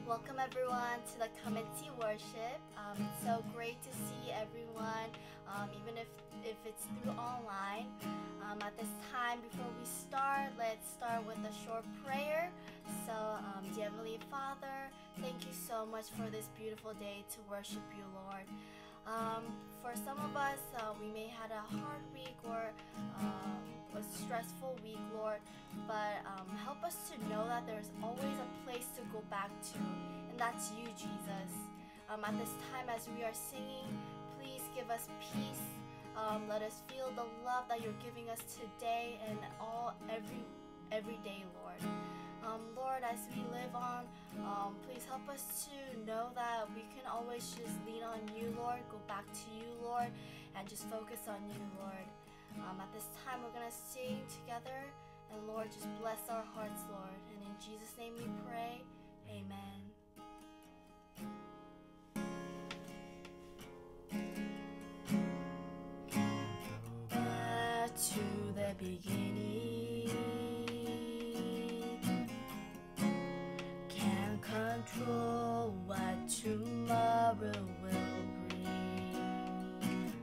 Welcome everyone to the Come and See worship. It's so great to see everyone, even if it's through online. At this time, before we start, let's start with a short prayer. So, dear Heavenly Father, thank you so much for this beautiful day to worship you, Lord. For some of us, we may have a hard week or a stressful week, Lord, but help us to know that there's always a place to go back to, and that's you, Jesus. At this time, as we are singing, please give us peace. Let us feel the love that you're giving us today and every day, Lord. Lord, as we live on, please help us to know that we can always just lean on you, Lord, go back to you, Lord, and just focus on you, Lord. At this time, we're going to sing together, and Lord, just bless our hearts, Lord. And in Jesus' name we pray, amen. Go back to the beginning. Can't control what tomorrow will bring,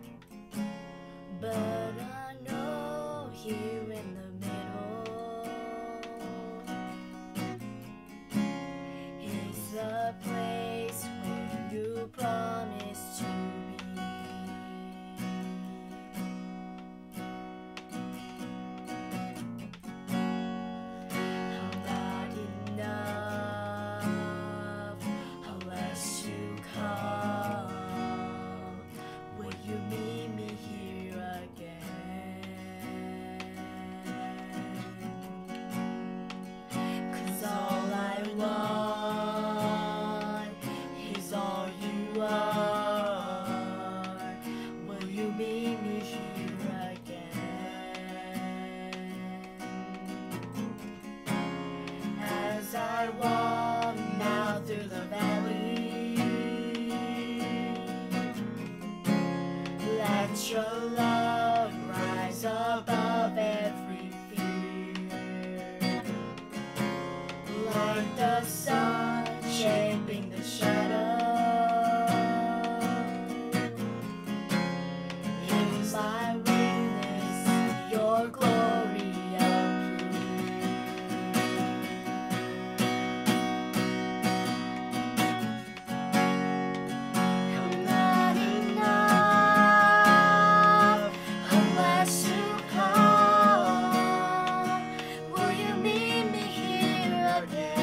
but I know here in the middle is a place where you promised to be. I'm not enough unless you come. Will you meet me here again? 'Cause all I want is all you are. Will you meet me here again? As I walk now through the valley, let your love rise above every fear, like the sun shaping the shadow. In my weakness, your glory appears. I'm not enough unless you come. Will you meet me here again?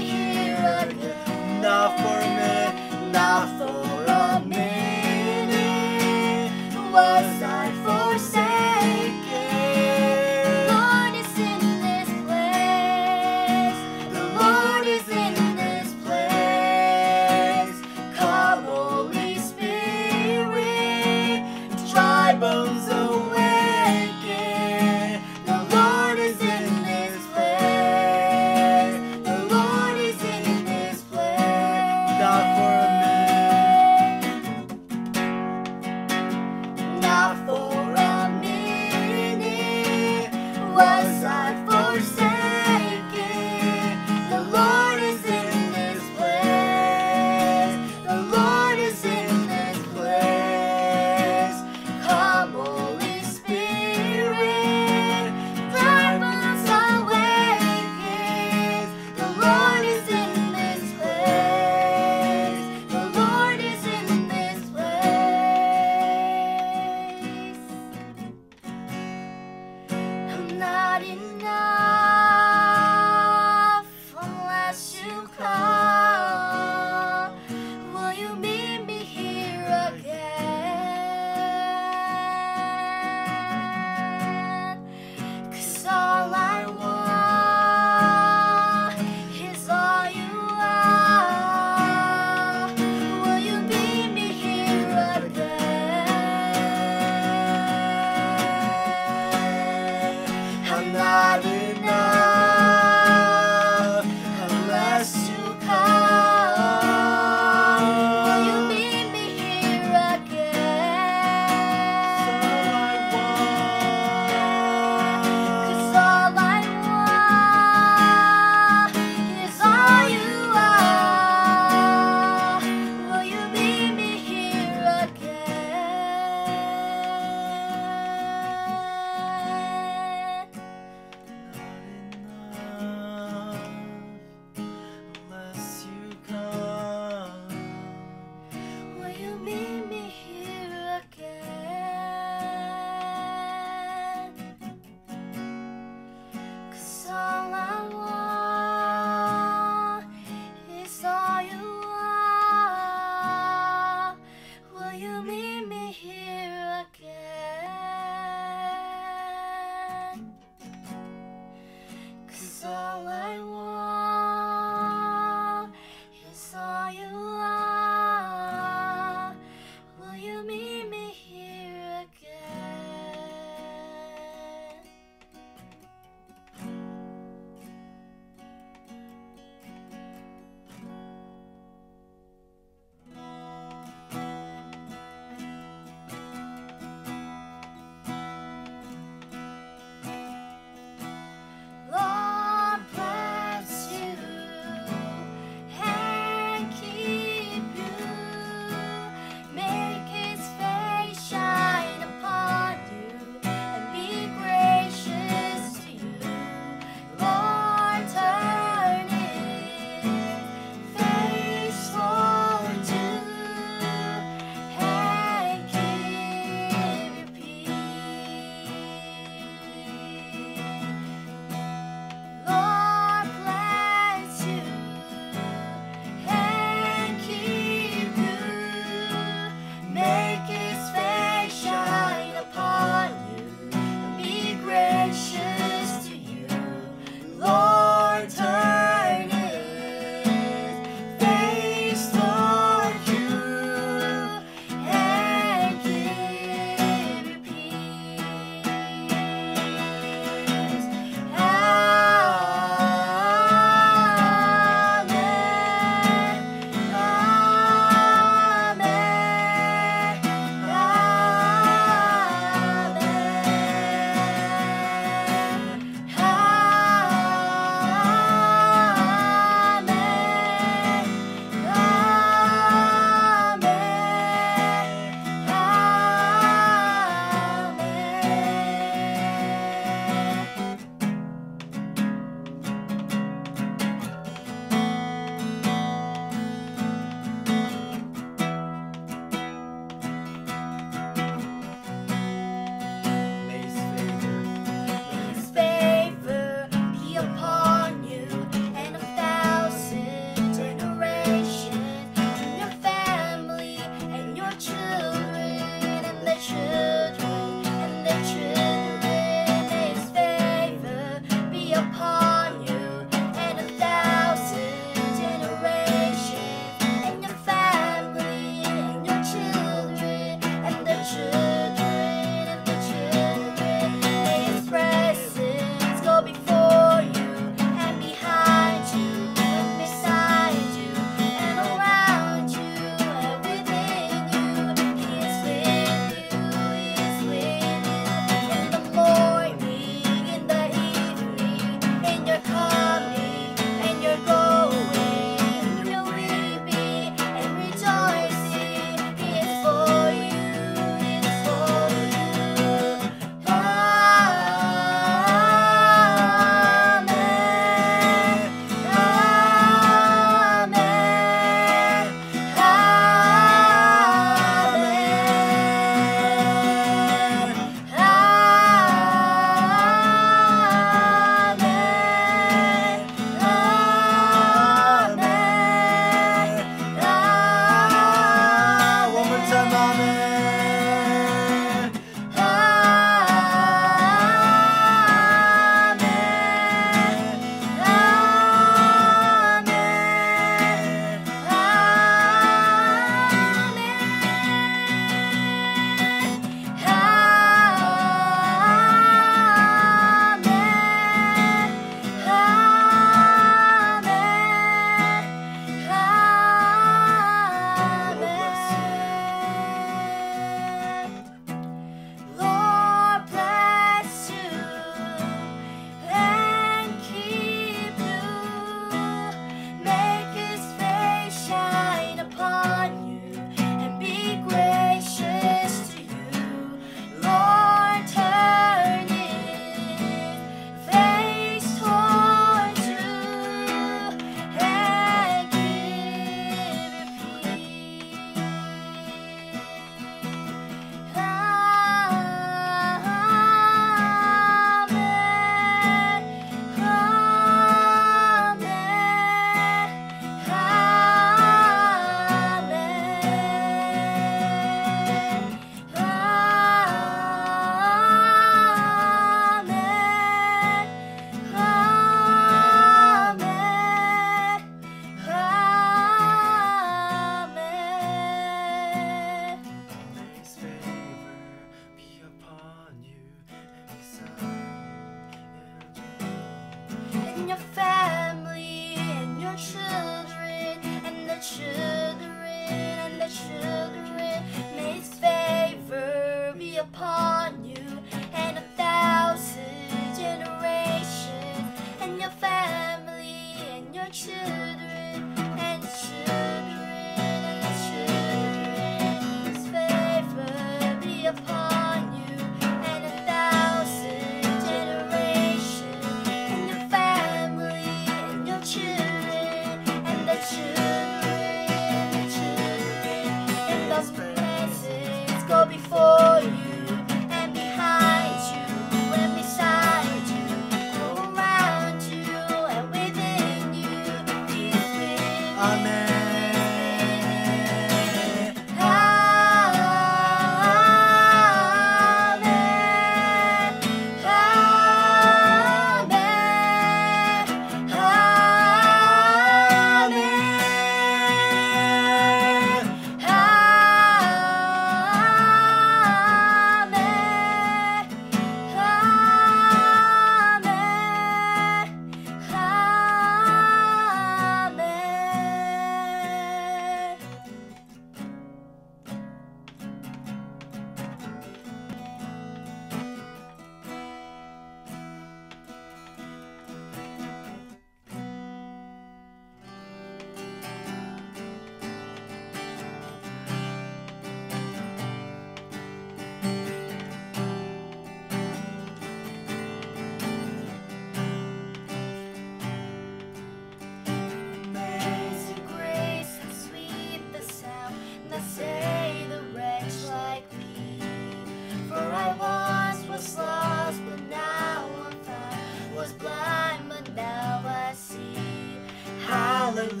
Hallelujah.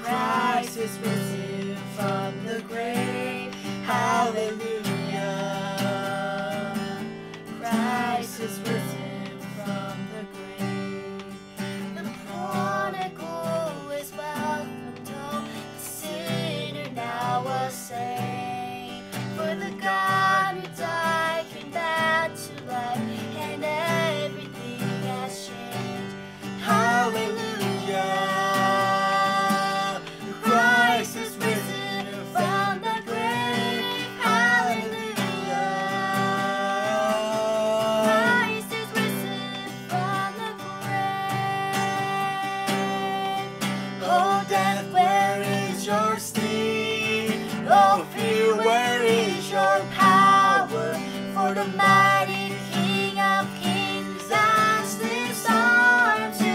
Christ is risen from the grave. Hallelujah. Christ is risen from the grave. The prodigal is welcomed home. The sinner now was saved. For the God who died came back to life, and everything has changed. Hallelujah. Christ is risen from the grave. Hallelujah. Christ is risen from the grave. Oh, death, where is your sting? Oh, fear, where is your power? For the mighty King of Kings has this arm to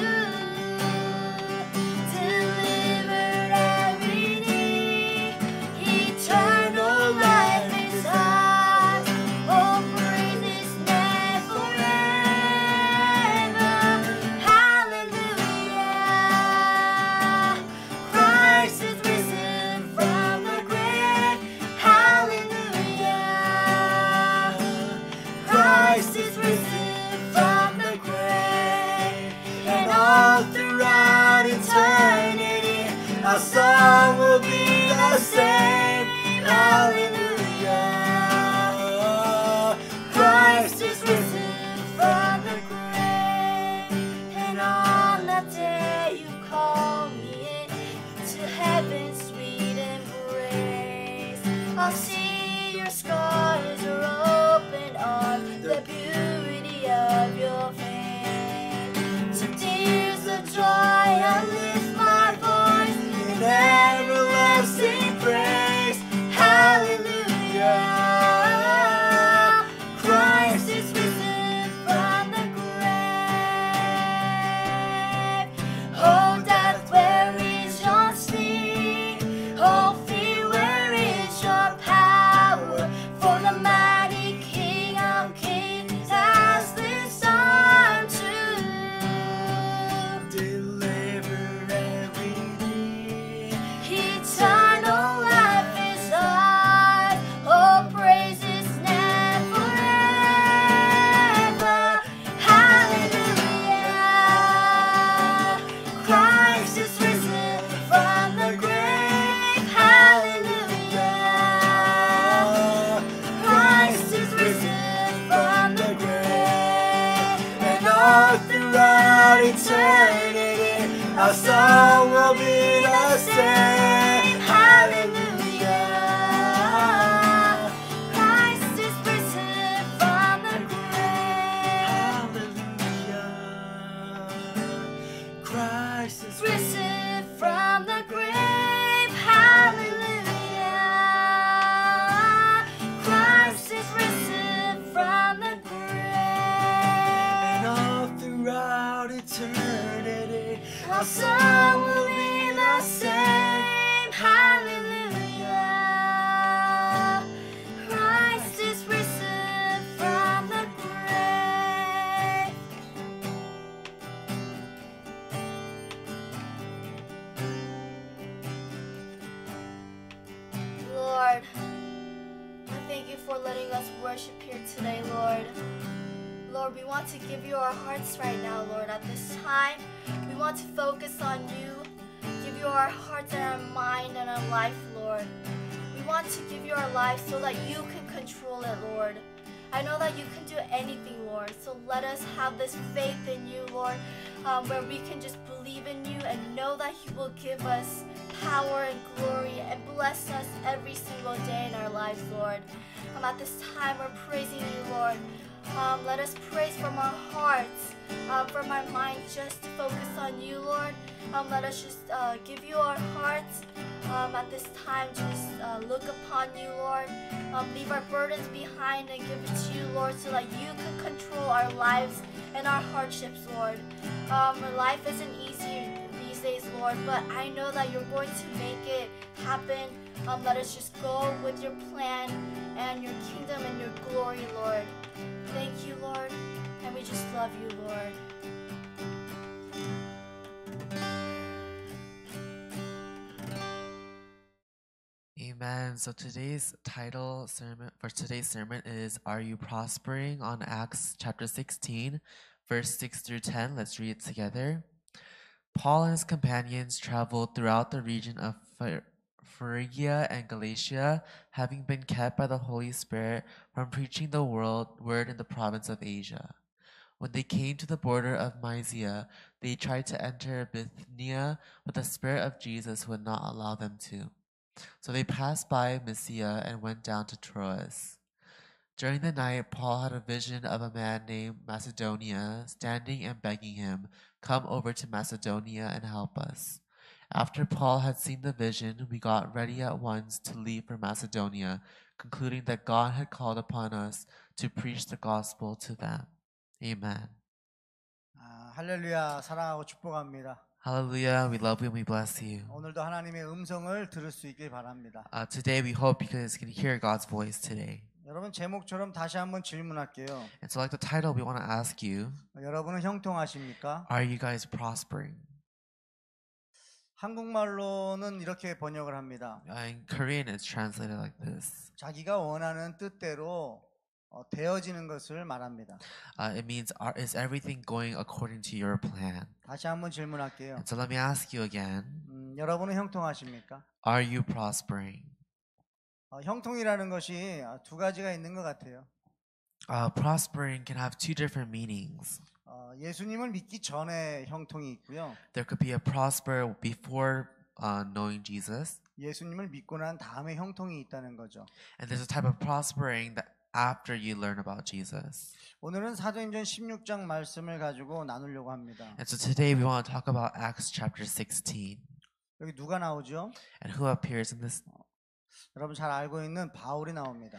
deliver every need. Eternal life is ours. Oh, praise His name forever. Hallelujah. Christ is risen from the grave. Hallelujah. Christ is risen from the grave. And all throughout eternity, our song will be the same. Hallelujah. Christ is risen from the grave. And on that day you call me in to heaven's sweet embrace. I'll see your scars are open on the beauty of your face. To tears of joy I lift my voice in everlasting praise. Hallelujah. Christ is risen from the grave. Oh, death, where is your sting? Oh, fear, where is your power? For the mighty King of Kings has this arm to deliver every need. Eternal life is ours. Oh, praise His name forever. Hallelujah. Christ is risen from the grave. Hallelujah. Christ is risen from the grave. And all throughout eternity, our song will be the same. Hallelujah. Christ is risen from the grave. Hallelujah. Christ is risen from the grave. Hallelujah. Christ is risen from the grave. And all throughout eternity, our song will be the same. Hallelujah. Christ is risen from the grave. Lord, I thank you for letting us worship here today, Lord. Lord, we want to give you our hearts right now, Lord. At this time, we want to focus on you, give you our hearts and our mind and our life, Lord. We want to give you our life so that you can control it, Lord. I know that you can do anything, Lord. So let us have this faith in you, Lord, where we can just believe in you and know that you will give us power and glory and bless us every single day in our lives, Lord. At this time, we're praising you, Lord. Let us praise from our hearts, from our mind, just to focus on you, Lord. Let us just give you our hearts at this time. Just look upon you, Lord. Leave our burdens behind and give it to you, Lord, so that you can control our lives and our hardships, Lord. Life isn't easy these days, Lord, but I know that you're going to make it happen. Let us just go with your plan and your kingdom and your glory, Lord. Thank you, Lord, and we just love you, Lord. Amen. So today's title sermon for today's sermon is Are You Prospering on Acts chapter 16, verse 6 through 10. Let's read it together. Paul and his companions traveled throughout the region of Phrygia and Galatia, having been kept by the Holy Spirit from preaching the word in the province of Asia. When they came to the border of Mysia, they tried to enter Bithynia, but the Spirit of Jesus would not allow them to. So they passed by Mysia and went down to Troas. During the night, Paul had a vision of a man named Macedonia standing and begging him, "Come over to Macedonia and help us." After Paul had seen the vision, we got ready at once to leave for Macedonia, concluding that God had called upon us to preach the gospel to them. Amen. 할렐루야, 사랑하고 축복합니다. Hallelujah, we love you and we bless you. 오늘도 하나님의 음성을 들을 수 있길 바랍니다. Today we hope you guys can hear God's voice today. 여러분 제목처럼 다시 한번 질문할게요. And so like the title, we want to ask you, 여러분은 형통하십니까? are you guys prospering? 한국말로는 이렇게 번역을 합니다. In Korean, it's translated like this. 자기가 원하는 뜻대로 되어지는 것을 말합니다. It means, is everything going according to your plan? 다시 한번 질문할게요. And so let me ask you again, 여러분은 형통하십니까? are you prospering? 형통이라는 것이 두 가지가 있는 것 같아요. Prospering can have two different meanings. 예수님을 믿기 전에 형통이 있고요. There could be a prosper before knowing Jesus. 예수님을 믿고 난 다음에 형통이 있다는 거죠. And there's a type of prospering that after you learn about Jesus. 오늘은 사도행전 16장 말씀을 가지고 나누려고 합니다. And so today we want to talk about Acts chapter 16. 여기 누가 나오죠? And who appears in this? 여러분 잘 알고 있는 바울이 나옵니다.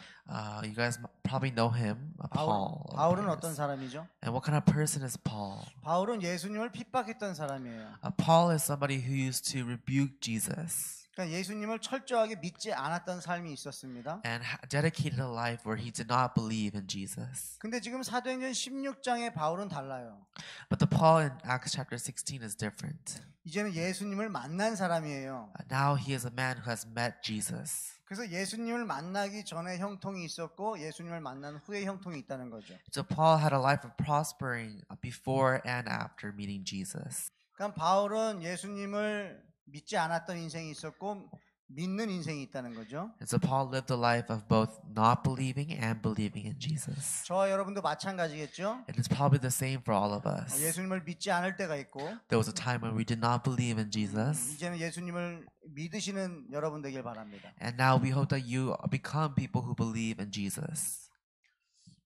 You guys probably know him, Paul. 바울은 어떤 사람이죠? And what kind of person is Paul? 바울은 예수님을 핍박했던 사람이에요. Paul is somebody who used to rebuke Jesus. 그러니까 예수님을 철저하게 믿지 않았던 삶이 있었습니다. And dedicated a life where he did not believe in Jesus. 근데 지금 사도행전 16장의 바울은 달라요. But the Paul in Acts chapter 16 is different. 이제는 예수님을 만난 사람이에요. Now he is a man who has met Jesus. 그래서 예수님을 만나기 전에 형통이 있었고 예수님을 만난 후에 형통이 있다는 거죠. So Paul had a life of prospering before and after meeting Jesus. 그러니까 바울은 예수님을 믿지 않았던 인생이 있었고 믿는 인생이 있다는 거죠. And so Paul lived a life of both not believing and believing in Jesus. 저와 여러분도 마찬가지겠죠? It is probably the same for all of us. 예수님을 믿지 않을 때가 있고 There was a time when we did not believe in Jesus. 이제는 예수님을 믿으시는 여러분 되길 바랍니다. And now we hope that you become people who believe in Jesus.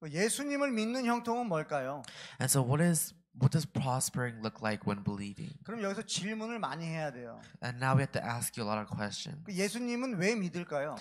예수님을 믿는 형통은 뭘까요? And so what does prospering look like when believing? 그럼 여기서 질문을 많이 해야 돼요. And now we have to ask you a lot of questions. 예수님은 왜 믿을까요?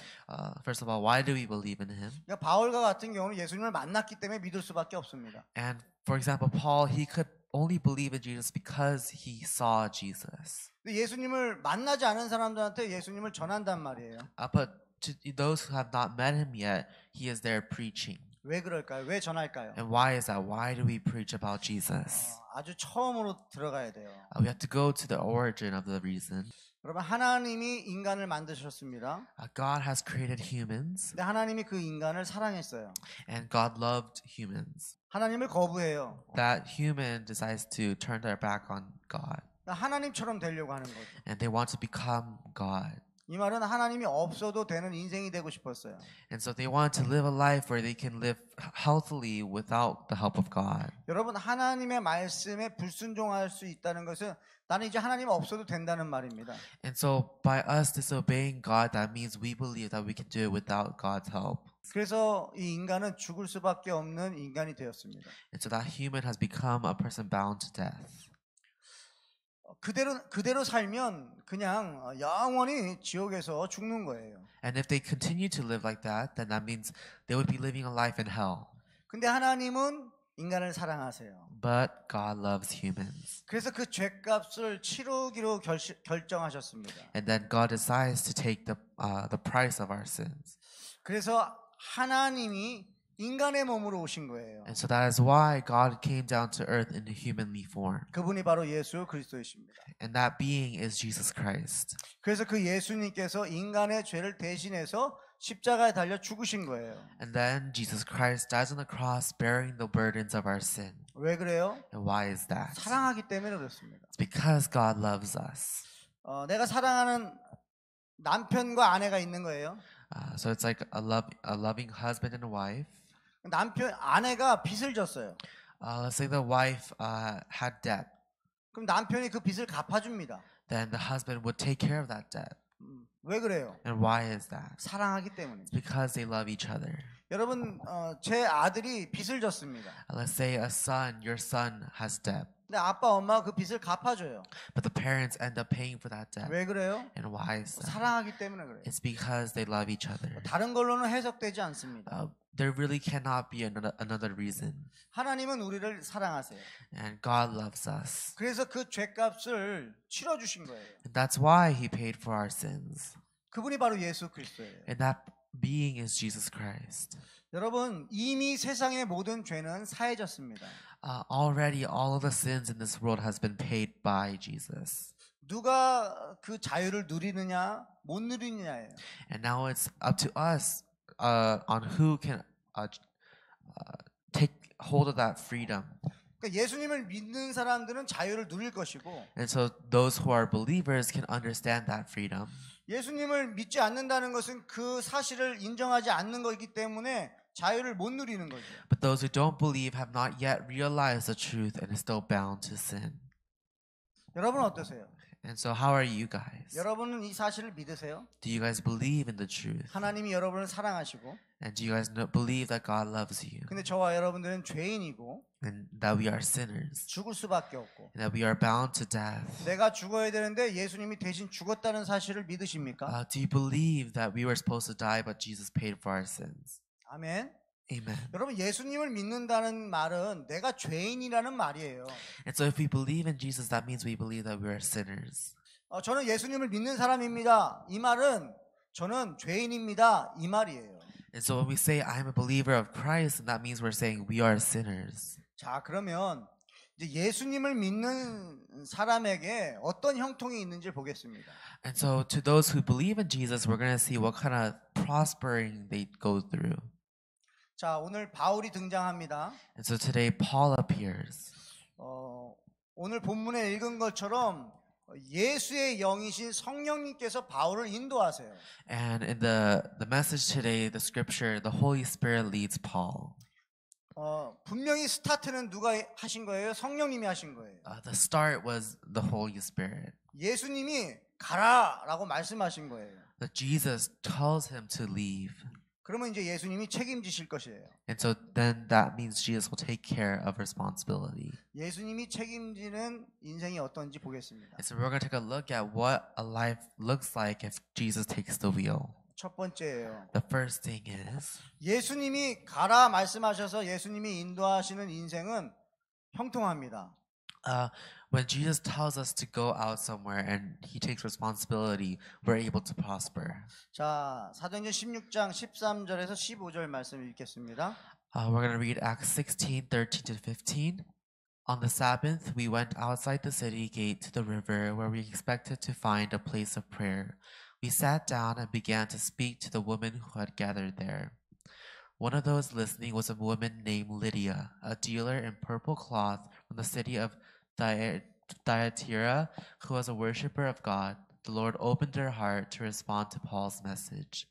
First of all, why do we believe in him? 그러니까 바울과 같은 경우는 예수님을 만났기 때문에 믿을 수밖에 없습니다. And for example, Paul, he could only believe in Jesus because he saw Jesus. 예수님을 만나지 않은 사람들한테 예수님을 전한단 말이에요. But to those who have not met him yet, he is there preaching. 왜 그럴까요? 왜 전할까요? And why is that? Why do we preach about Jesus? 아주 처음으로 들어가야 돼요. We have to go to the origin of the reason. 여러분 하나님이 인간을 만드셨습니다. God has created humans. 근데 하나님이 그 인간을 사랑했어요. And God loved humans. 하나님을 거부해요. That human decides to turn their back on God. 하나님처럼 되려고 하는 거죠. And they want to become God. 이 말은 하나님이 없어도 되는 인생이 되고 싶었어요. And so they want to live a life where they can live healthily without the help of God. 여러분 하나님의 말씀에 불순종할 수 있다는 것은 나는 이제 하나님 없어도 된다는 말입니다. And so by us disobeying God, that means we believe that we can do it without God's help. 그래서 이 인간은 죽을 수밖에 없는 인간이 되었습니다. And so that human has become a person bound to death. 그대로 살면 그냥 영원히 지옥에서 죽는 거예요. And if they continue to live like that, then that means they would be living a life in hell. 근데 하나님은 인간을 사랑하세요. But God loves humans. 그래서 그 죄값을 치르기로 결정하셨습니다. And then God decides to take the price of our sins. 그래서 하나님이 인간의 몸으로 오신 거예요. And so that is why God came down to earth in a humanly form. 그분이 바로 예수 그리스도이십니다. And that being is Jesus Christ. 그래서 그 예수님께서 인간의 죄를 대신해서 십자가에 달려 죽으신 거예요. And then Jesus Christ dies on the cross bearing the burdens of our sin. 왜 그래요? And why is that? 사랑하기 때문에 그렇습니다. It's because God loves us. 내가 사랑하는 남편과 아내가 있는 거예요. So it's like a loving husband and wife. 아내가 빚을 졌어요. Let's say the wife had debt. 그럼 남편이 그 빚을 갚아줍니다. Then the husband would take care of that debt. 왜 그래요? And why is that? 사랑하기 때문입니다. Because they love each other. 여러분, 제 아들이 빚을 졌습니다. Let's say your son has debt. 근데 아빠, 엄마가 그 빚을 갚아줘요. But the parents end up paying for that debt. 왜 그래요? And why is that? 사랑하기 때문에 그래요. It's because they love each other. 다른 걸로는 해석되지 않습니다. There really cannot be another reason. 하나님은 우리를 사랑하세요. And God loves us. 그래서 그 죄값을 치러주신 거예요. And that's why He paid for our sins. 그분이 바로 예수 그리스도예요. And that being is Jesus Christ. 여러분, 이미 세상의 모든 죄는 사해졌습니다. Already all of the sins in this world has been paid by Jesus. 누가 그 자유를 누리느냐, 못 누리느냐예요. And now it's up to us on who can take hold of that freedom. 그러니까 예수님을 믿는 사람들은 자유를 누릴 것이고, And so those who are believers can understand that freedom. 예수님을 믿지 않는다는 것은 그 사실을 인정하지 않는 것이기 때문에 자유를 못 누리는 거죠. But those who don't believe have not yet realized the truth and are still bound to sin. 여러분 어떠세요? And so how are you guys? 여러분은 이 사실을 믿으세요? Do you guys believe in the truth? 하나님이 여러분을 사랑하시고, And do you guys believe that God loves you? 근데 저와 여러분들은 죄인이고 And that we are sinners? 죽을 수밖에 없고, And that we are bound to death? 내가 죽어야 되는데 예수님이 대신 죽었다는 사실을 믿으십니까? Do you believe that we were supposed to die but Jesus paid for our sins? 아멘. Amen. 여러분, 예수님을 믿는다는 말은 내가 죄인이라는 말이에요. And so if we believe in Jesus, that means we believe that we are sinners. 저는 예수님을 믿는 사람입니다. 이 말은 저는 죄인입니다. 이 말이에요. And so when we say I'm a believer of Christ, that means we're saying we are sinners. 자, 그러면 이제 예수님을 믿는 사람에게 어떤 형통이 있는지 보겠습니다. And so to those who believe in Jesus, we're going to see what kind of prospering they go through. 자, 오늘 바울이 등장합니다. And so today Paul appears. 오늘 본문에 읽은 것처럼 예수의 영이신 성령님께서 바울을 인도하세요. And in the message today, the scripture, the Holy Spirit leads Paul. 분명히 스타트는 누가 하신 거예요? 성령님이 하신 거예요. The start was the Holy Spirit. 예수님이 가라라고 말씀하신 거예요. That Jesus tells him to leave. 그러면 이제 예수님이 책임지실 것이에요. And so then that means Jesus will take care of responsibility. 예수님이 책임지는 인생이 어떤지 보겠습니다. And so we're going to take a look at what a life looks like if Jesus takes the wheel. 첫 번째예요. The first thing is 예수님이 가라 말씀하셔서 예수님이 인도하시는 인생은 형통합니다. when Jesus tells us to go out somewhere and He takes responsibility, we're able to prosper. 자, 사도행전 16장 13절에서 15절 말씀 읽겠습니다. We're going to read Acts 16:13 to 15. On the Sabbath, we went outside the city gate to the river where we expected to find a place of prayer. We sat down and began to speak to the women who had gathered there. One of those listening was a woman named Lydia, a dealer in purple cloth from the city of Thyatira, who was a worshiper of God. The Lord opened her heart to respond to Paul's message.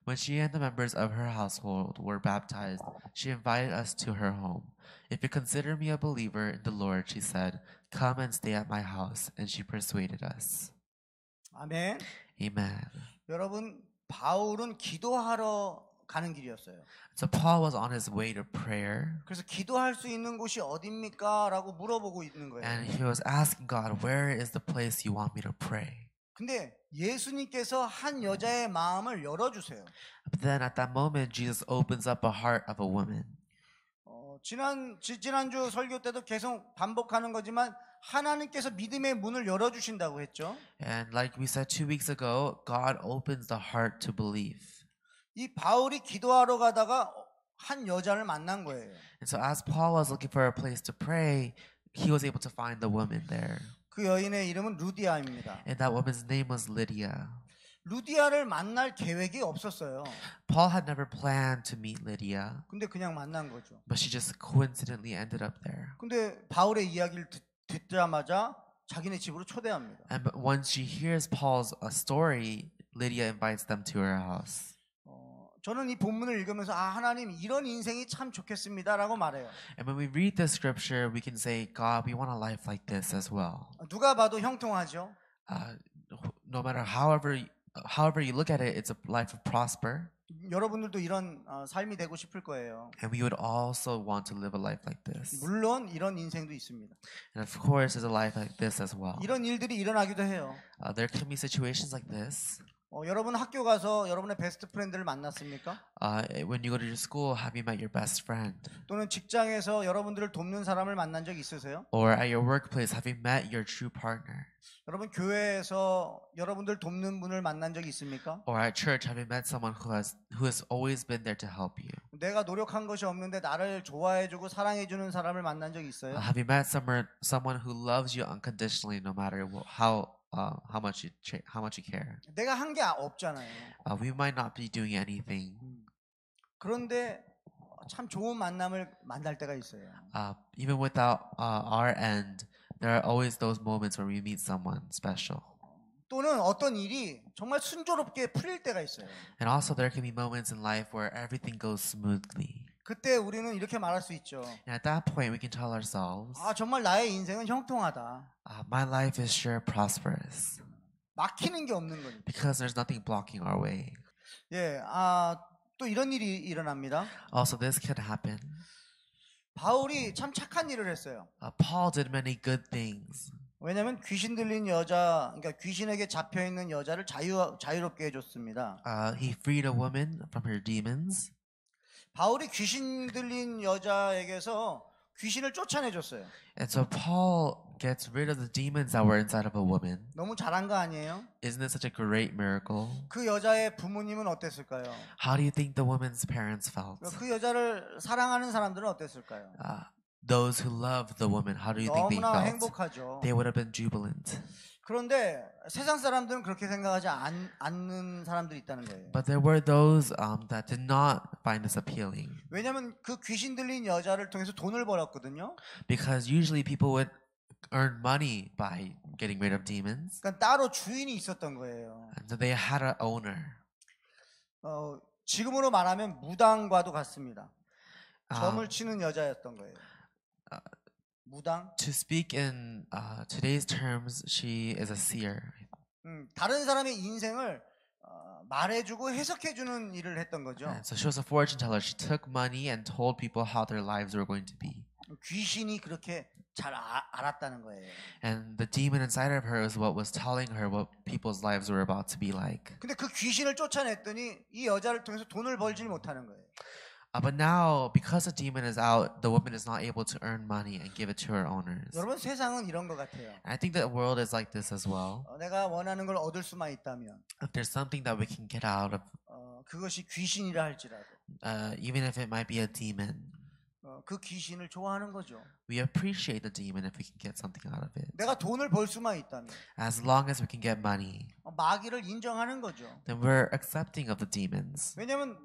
When she and the members of her household were baptized, she invited us to her home. If you consider me a believer in the Lord, she said, come and stay at my house. And she persuaded us. 아멘. Amen. 여러분, 바울은 기도하러 가는 길이었어요. So Paul was on his way to prayer. 그래서 기도할 수 있는 곳이 어딥니까? 라고 물어보고 있는 거예요. And he was asking God, where is the place you want me to pray? 근데 예수님께서 한 여자의 마음을 열어주세요. But then at that moment, Jesus opens up the heart of a woman. 지난주 설교 때도 계속 반복하는 거지만 하나님께서 믿음의 문을 열어주신다고 했죠. And like we said 2 weeks ago, God opens the heart to believe. 이 바울이 기도하러 가다가 한 여자를 만난 거예요. And so as Paul was looking for a place to pray, he was able to find the woman there. 그 여인의 이름은 루디아입니다. And that woman's name was Lydia. 루디아를 만날 계획이 없었어요. Paul had never planned to meet Lydia, 근데 그냥 만난 거죠. but she just coincidentally ended up there. 근데 바울의 이야기를 듣자마자 자기네 집으로 초대합니다. And but once she hears Paul's story, Lydia invites them to her house. 저는 이 본문을 읽으면서 하나님 이런 인생이 참 좋겠습니다라고 말해요. And when we read the scripture, we can say, God, we want a life like this as well. 누가 봐도 형통하죠. No matter however you look at it, it's a life of prosper. 여러분들도 이런 삶이 되고 싶을 거예요. And we would also want to live a life like this. 물론 이런 인생도 있습니다. And of course, there's a life like this as well. 이런 일들이 일어나기도 해요. There can be situations like this. 여러분 학교 가서 여러분의 베스트 프렌드를 만났습니까? When you go to your school, have you met your best friend? 또는 직장에서 여러분들을 돕는 사람을 만난 적 있으세요? Or at your workplace, have you met your true partner? 여러분 교회에서 여러분들 돕는 분을 만난 적 있습니까? Or at church, have you met someone who has always been there to help you? 내가 노력한 것이 없는데 나를 좋아해주고 사랑해주는 사람을 만난 적 있어요? Have you met someone who loves you unconditionally, no matter how much you care? 내가 한 게 없잖아요. We might not be doing anything. 그런데 참 좋은 만남을 만날 때가 있어요. Even without our end, there are always those moments where we meet someone special. 또는 어떤 일이 정말 순조롭게 풀릴 때가 있어요. And also there can be moments in life where everything goes smoothly. 그때 우리는 이렇게 말할 수 있죠. And at that point, we can tell ourselves, 정말 나의 인생은 형통하다. my life is sure prosperous. 막히는 게 없는 거니까. Because there's nothing blocking our way. 예, 또 이런 일이 일어납니다. Also, this can happen. 바울이 참 착한 일을 했어요. Paul did many good things. 왜냐하면 귀신 들린 여자, 그러니까 귀신에게 잡혀 있는 여자를 자유롭게 해줬습니다. He freed a woman from her demons. 바울이 귀신 들린 여자에게서 귀신을 쫓아내줬어요. And so Paul gets rid of the demons that were inside of a woman. 너무 잘한 거 아니에요? Isn't it such a great miracle? 그 여자의 부모님은 어땠을까요? How do you think the woman's parents felt? 그 여자를 사랑하는 사람들은 어땠을까요? Those who loved the woman, how do you think they 너무나 felt? 행복하죠. They would have been jubilant. 그런데 세상 사람들은 그렇게 생각하지 않는 사람들이 있다는 거예요. But there were those that did not find this appealing. 왜냐하면 그 귀신 들린 여자를 통해서 돈을 벌었거든요. Because usually people would earn money by getting rid of demons. 그러니까 따로 주인이 있었던 거예요. And so they had an owner. 지금으로 말하면 무당과도 같습니다. 점을 Um, 치는 여자였던 거예요. 무당. to speak in today's terms, she is a seer. 다른 사람의 인생을 말해주고 해석해주는 일을 했던 거죠. And so she was a fortune teller. She took money and told people how their lives were going to be. 귀신이 그렇게 잘 알았다는 거예요. And the demon inside of her is what was telling her what people's lives were about to be like. 근데 그 귀신을 쫓아냈더니 이 여자를 통해서 돈을 벌지 못하는 거예요. But now, because the demon is out, the woman is not able to earn money and give it to her owners. 여러분 세상은 이런 것 같아요. I think the world is like this as well. 내가 원하는 걸 얻을 수만 있다면 If there's something that we can get out of, 그것이 귀신이라 할지라도 even if it might be a demon, 그 귀신을 좋아하는 거죠. we appreciate the demon if we can get something out of it. 내가 돈을 벌 수만 있다면 As long as we can get money, 마귀를 인정하는 거죠. then we're accepting of the demons. 왜냐하면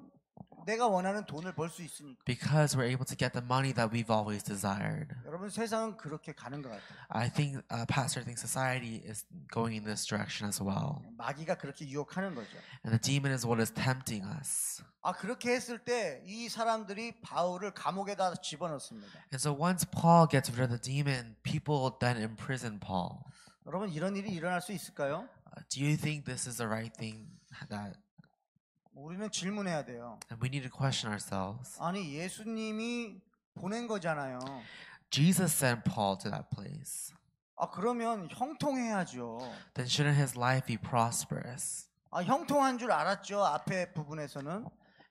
내가 원하는 돈을 벌 수 있으니까. Because we're able to get the money that we've always desired. 여러분 세상은 그렇게 가는 것 같아요. I think Pastor thinks society is going in this direction as well. 마귀가 그렇게 유혹하는 거죠. And the demon is what is tempting us. 그렇게 했을 때 이 사람들이 바울을 감옥에다 집어넣습니다. And so once Paul gets rid of the demon, people then imprison Paul. 여러분 이런 일이 일어날 수 있을까요? Do you think this is the right thing? That 우리는 질문해야 돼요. and we need to question ourselves. 아니 예수님이 보낸 거잖아요. Jesus sent Paul to that place. 그러면 형통해야죠. Then shouldn't his life be prosperous? 형통한 줄 알았죠. 앞에 부분에서는.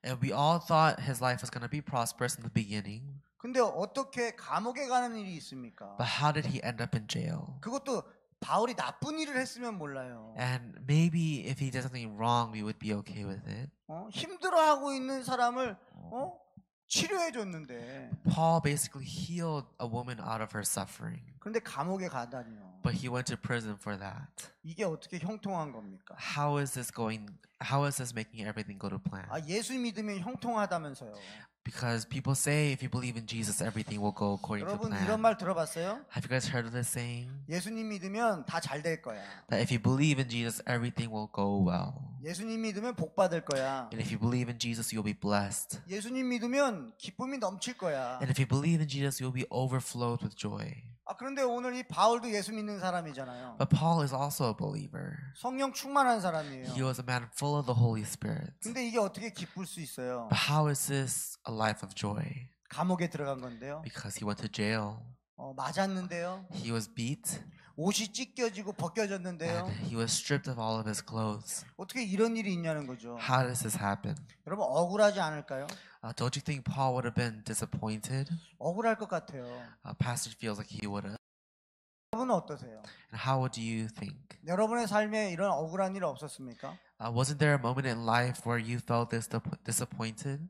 And we all thought his life was going to be prosperous in the beginning. 근데 어떻게 감옥에 가는 일이 있습니까? But how did he end up in jail? 그것도 바울이 나쁜 일을 했으면 몰라요. And maybe if he did something wrong, we would be okay with it. 힘들어하고 있는 사람을 치료해 줬는데 Paul basically healed a woman out of her suffering, 그런데 감옥에 가다니요. but he went to prison for that. 이게 어떻게 형통한 겁니까? How is this making everything go to plan? 예수 믿으면 형통하다면서요. Because people say if you believe in Jesus, everything will go according to 여러분 plan. 이런 말 들어봤어요? Have you guys heard of this saying? 예수님 믿으면 다 잘 될 거야. That if you believe in Jesus, everything will go well. 예수님 믿으면 복 받을 거야. And if you believe in Jesus, you'll be blessed. 예수님 믿으면 기쁨이 넘칠 거야. And if you believe in Jesus, you'll be overflowed with joy. 그런데 오늘 이 바울도 예수 믿는 사람이잖아요. But Paul is also a believer. 성령 충만한 사람이에요. He was a man full of the Holy Spirit. 근데 이게 어떻게 기쁠 수 있어요? But how is this a life of joy? 감옥에 들어간 건데요. Because he went to jail. 맞았는데요. He was beat. 옷이 찢겨지고 벗겨졌는데요. And he was stripped of all of his clothes. 어떻게 이런 일이 있냐는 거죠. How does this happen? 여러분 억울하지 않을까요? Don't you think Paul would have been disappointed? 억울할 것 같아요. Pastor feels like he would have. 여러분은 어떠세요? And how would you think? 여러분의 삶에 이런 억울한 일 없었습니까? Wasn't there a moment in life where you felt disappointed?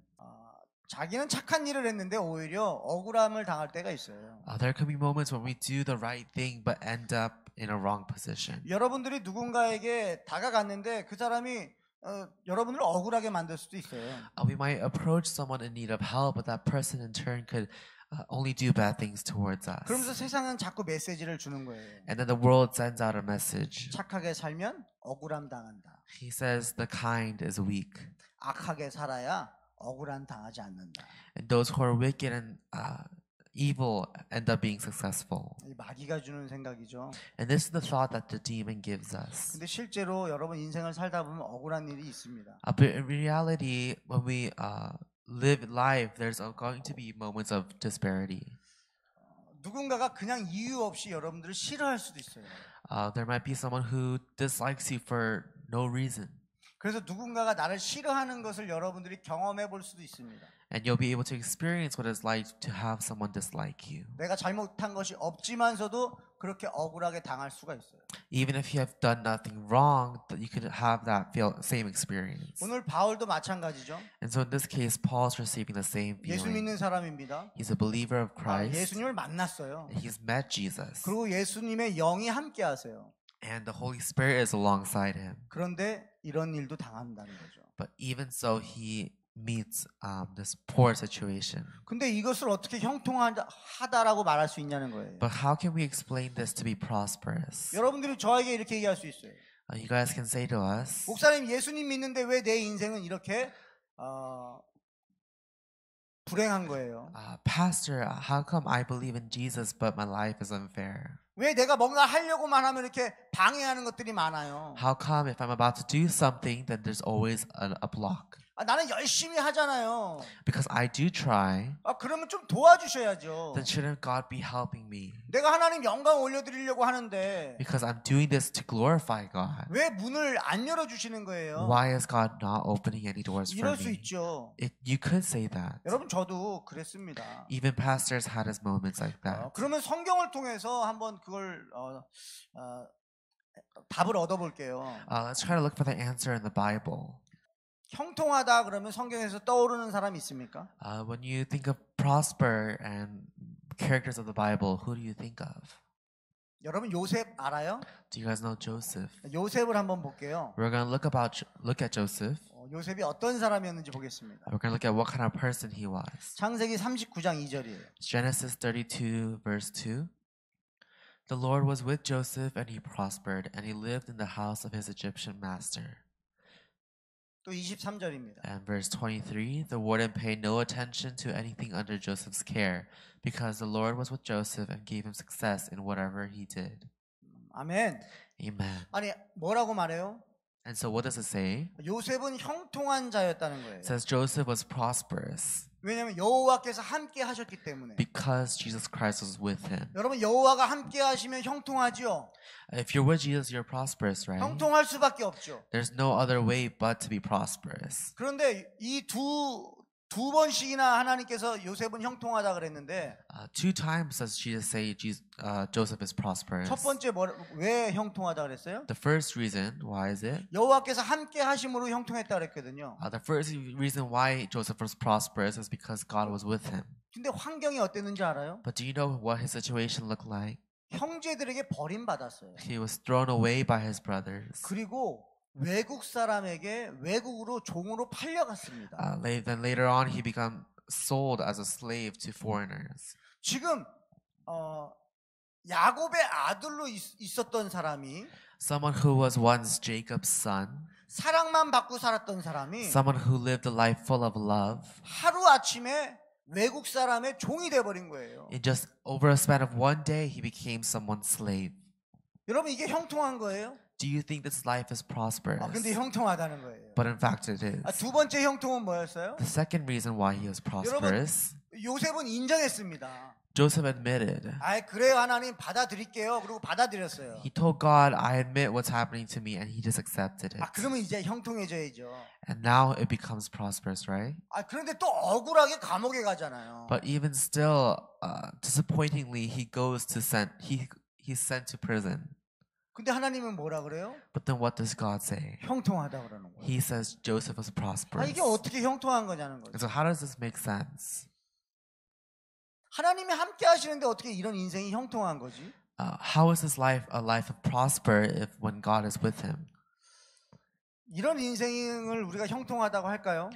자기는 착한 일을 했는데 오히려 억울함을 당할 때가 있어요. There can be moments when we do the right thing but end up in a wrong position. 여러분들이 누군가에게 다가갔는데 그 사람이 여러분을 억울하게 만들 수도 있어요. We might approach someone in need of help, but that person in turn could only do bad things towards us. 그러면서 세상은 자꾸 메시지를 주는 거예요. And then the world sends out a message. 착하게 살면 억울함 당한다. He says the kind is weak. 악하게 살아야 억울함 당하지 않는다. And those who are wicked and evil end up being successful. 이 마귀가 주는 생각이죠. And this is the thought that the demon gives us. 근데 실제로 여러분 인생을 살다 보면 억울한 일이 있습니다. But in reality, when we live life, there's going to be moments of disparity. 누군가가 그냥 이유 없이 여러분들을 싫어할 수도 있어요. There might be someone who dislikes you for no reason. 그래서 누군가가 나를 싫어하는 것을 여러분들이 경험해 볼 수도 있습니다. And you'll be able to experience what it's like to have someone dislike you. 내가 잘못한 것이 없지만서도 그렇게 억울하게 당할 수가 있어요. Even if you have done nothing wrong, you could have that same experience. 오늘 바울도 마찬가지죠. And so in this case, Paul's receiving the same 예수 feeling. 믿는 사람입니다. He's a believer of Christ. 예수님을 만났어요. And he's met Jesus. 그리고 예수님의 영이 함께 하세요. And the Holy Spirit is alongside him. 그런데 이런 일도 당한다는 거죠. But even so, he meets this poor situation. 근데 이것을 어떻게 형통하다라고 말할 수 있냐는 거예요. But how can we explain this to be prosperous? 여러분들이 저에게 이렇게 얘기할 수 있어요. You guys can say to us, 목사님 예수님 믿는데 왜 내 인생은 이렇게 불행한 거예요? Pastor, how come I believe in Jesus but my life is unfair? 왜 내가 뭔가 하려고만 하면 이렇게 방해하는 것들이 많아요? How come if I'm about to do something, then there's always a block? 나는 열심히 하잖아요. Because I do try, 그러면 좀 도와주셔야죠. then shouldn't God be helping me? 내가 하나님 영광 올려드리려고 하는데 Because I'm doing this to glorify God. 왜 문을 안 열어주시는 거예요? Why is God not opening any doors for 이럴 수 me? 있죠. You could say that. 여러분 저도 그랬습니다. Even pastors had his moments like that. 그러면 성경을 통해서 한번 그걸 답을 얻어볼게요. Let's try to look for the answer in the Bible. 형통하다 그러면 성경에서 떠오르는 사람이 있습니까? When you think of prosper and characters of the Bible, who do you think of? 여러분 요셉 알아요? Do you guys know Joseph? 요셉을 한번 볼게요. We're going to look at Joseph. 요셉이 어떤 사람이었는지 보겠습니다. We're going to look at what kind of person he was. 창세기 39장 2절이에요. Genesis 32 verse 2. The Lord was with Joseph and he prospered and he lived in the house of his Egyptian master. 또 23절입니다. And verse 23, the warden paid no attention to anything under Joseph's care because the Lord was with Joseph and gave him success in whatever he did. 아멘. Amen. 아니 뭐라고 말해요? And so what does it say? 요셉은 형통한 자였다는 거예요. It says Joseph was prosperous 왜냐하면 여호와께서 함께 하셨기 때문에. because Jesus Christ was with him. 여러분 여호와가 함께 하시면 형통하죠. If you're with Jesus, you're prosperous, right? 형통할 수밖에 없죠. There's no other way but to be prosperous. 그런데 이 두 두 번씩이나 하나님께서 요셉은 형통하다 그랬는데 2 times does Jesus say Joseph is prosperous. 첫 번째 왜 형통하다 그랬어요? The first reason, why is it? 여호와께서 함께 하심으로 형통했다 그랬거든요. The first reason why Joseph was prosperous is because God was with him. 근데 환경이 어땠는지 알아요? But do you know what his situation looked like? 형제들에게 버림받았어요. He was thrown away by his brothers. 그리고 외국 사람에게 외국으로 종으로 팔려갔습니다. Then later on, he became sold as a slave to foreigners. 지금 야곱의 아들로 있었던 사람이 Someone who was once Jacob's son, 사랑만 받고 살았던 사람이 someone who lived a life full of love, 하루 아침에 외국 사람의 종이 돼버린 거예요. in just over a span of one day, he became someone's slave. 여러분 이게 형통한 거예요? Do you think this life is prosperous? 근데 형통하다는 거예요. But in fact, it is. 두 번째 형통은 뭐였어요? The second reason why he was prosperous, 요셉은 인정했습니다. Joseph admitted. 그래요 하나님 받아들일게요. 그리고 받아들였어요. He told God, I admit what's happening to me, and he just accepted it. 그러면 이제 형통해져야죠. And now it becomes prosperous, right? 그런데 또 억울하게 감옥에 가잖아요. But even still, disappointingly, he's sent to prison. 근데 하나님은 뭐라 그래요? But then what does God say? 형통하다 그러는 거예요. He says Joseph was prosperous. 이게 어떻게 형통한 거냐는 거죠. And so how does this make sense? 하나님이 함께 하시는데 어떻게 이런 인생이 형통한 거지? How is this life a life of prosper if when God is with him? 이런 인생을 우리가 형통하다고 할까요?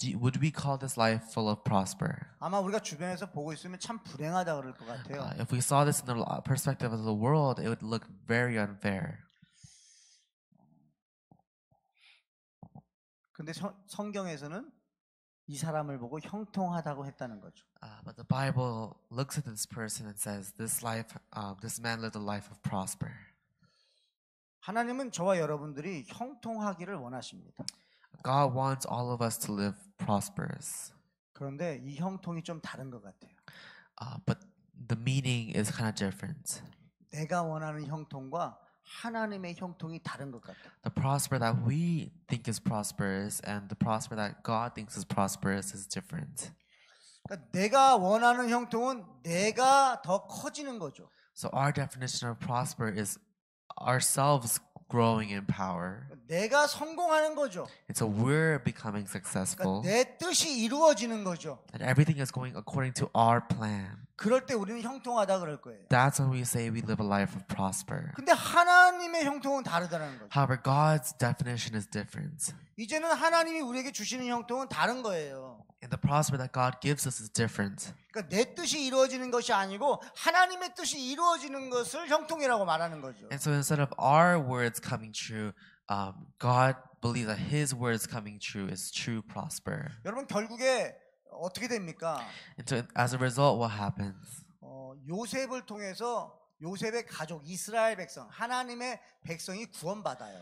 Would we call this life full of prosper? 아마 우리가 주변에서 보고 있으면 참 불행하다 그럴 것 같아요. If we saw this in the perspective of the world, it would look very unfair. 근데 성경에서는 이 사람을 보고 형통하다고 했다는 거죠. But the Bible looks at this person and says, this man lived a life of prosper. 하나님은 저와 여러분들이 형통하기를 원하십니다. God wants all of us to live prosperous. 그런데 이 형통이 좀 다른 것 같아요. But the meaning is kind of different. 내가 원하는 형통과 하나님의 형통이 다른 것 같아요. The prosper that we think is prosperous and the prosper that God thinks is prosperous is different. 그러니까 내가 원하는 형통은 내가 더 커지는 거죠. So our definition of prosper is ourselves growing in power. 내가 성공하는 거죠. And so we're becoming successful. 그러니까 내 뜻이 이루어지는 거죠. And everything is going according to our plan. 그럴 때 우리는 형통하다 그럴 거예요. That's when we say we live a life of prosper. 근데 하나님의 형통은 다르다는 거죠. However, God's definition is different. 이제는 하나님이 우리에게 주시는 형통은 다른 거예요. And the prosper that God gives us is different. 그러니까 내 뜻이 이루어지는 것이 아니고 하나님의 뜻이 이루어지는 것을 형통이라고 말하는 거죠. And so instead of our words coming true, God believes that His words coming true is true prosper. 여러분 결국에 어떻게 됩니까? And so as a result, what happens? 요셉을 통해서 요셉의 가족 이스라엘 백성 하나님의 백성이 구원받아요.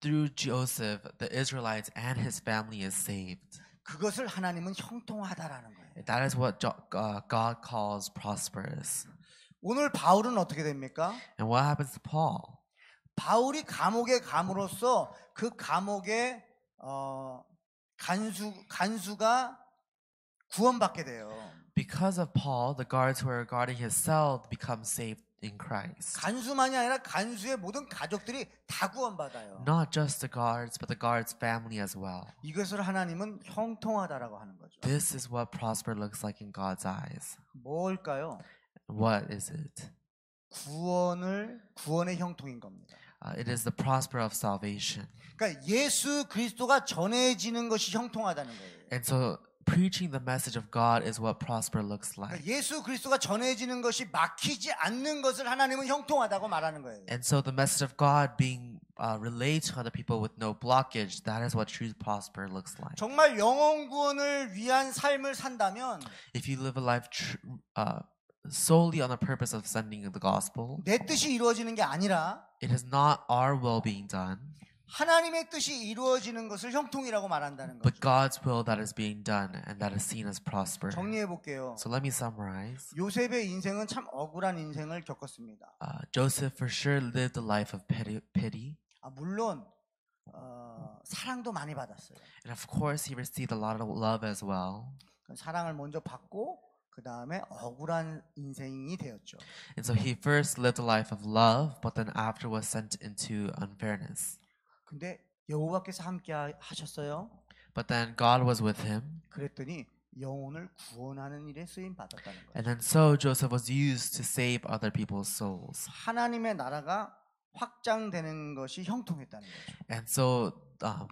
Through Joseph, the Israelites and his family is saved. 그것을 하나님은 형통하다라는 거예요. That is what God calls prosperous. 오늘 바울은 어떻게 됩니까? And what happens to Paul? 바울이 감옥에 감으로써 그 감옥의 간수가 구원받게 돼요. Because of Paul, the guards who are guarding his cell become saved in Christ. 간수만이 아니라 간수의 모든 가족들이 다 구원받아요. Not just the guards, but the guards' family as well. 이것을 하나님은 형통하다라고 하는 거죠. This is what prosper looks like in God's eyes. 뭘까요? What is it? 구원의 형통인 겁니다. It is the prosper of salvation. 그러니까 예수 그리스도가 전해지는 것이 형통하다는 거예요. And so preaching the message of God is what prosper looks 그러니까 like. 예수 그리스도가 전해지는 것이 막히지 않는 것을 하나님은 형통하다고 말하는 거예요. And so the message of God being relayed to other people with no blockage, that is what true prosper looks like. 정말 영혼 구원을 위한 삶을 산다면 If you live a life solely on the purpose of sending the gospel, 내 뜻이 이루어지는 게 아니라 it is not our will being done, 하나님의 뜻이 이루어지는 것을 형통이라고 말한다는 but 거죠. God's will that is being done and that is seen as prosper. 정리해 볼게요. So let me summarize. 요셉의 인생은 참 억울한 인생을 겪었습니다. Joseph for sure lived a life of pity. 물론 사랑도 많이 받았어요. And of course, he received a lot of love as well. 사랑을 먼저 받고 그 다음에 억울한 인생이 되었죠. And so he first lived a life of love, but then after was sent into unfairness. 근데 여호와께서 함께 하셨어요. But then God was with him. 그랬더니 영혼을 구원하는 일에 쓰임 받았다는 거예요. And then so Joseph was used to save other people's souls. 하나님의 나라가 확장되는 것이 형통했다는 거죠. And so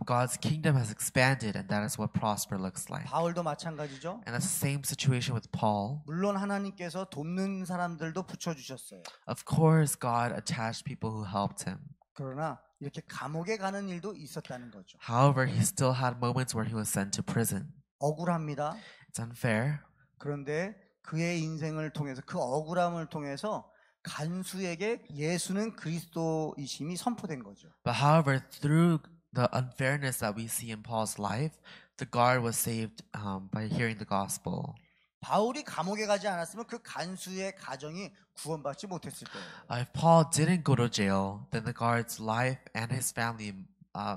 God's kingdom has expanded, and that is what prosper looks like. 바울도 마찬가지죠. And that's the same situation with Paul. 물론 하나님께서 돕는 사람들도 붙여주셨어요. Of course, God attached people who helped him. 그러나 이렇게 감옥에 가는 일도 있었다는 거죠. However, he still had moments where he was sent to prison. 억울합니다. It's unfair. 그런데 그의 인생을 통해서 그 억울함을 통해서 간수에게 예수는 그리스도이심이 선포된 거죠. But however, through the unfairness that we see in Paul's life, the guard was saved by hearing the gospel. 바울이 감옥에 가지 않았으면 그 간수의 가정이 구원받지 못했을 거예요. If Paul didn't go to jail, then the guard's life and his family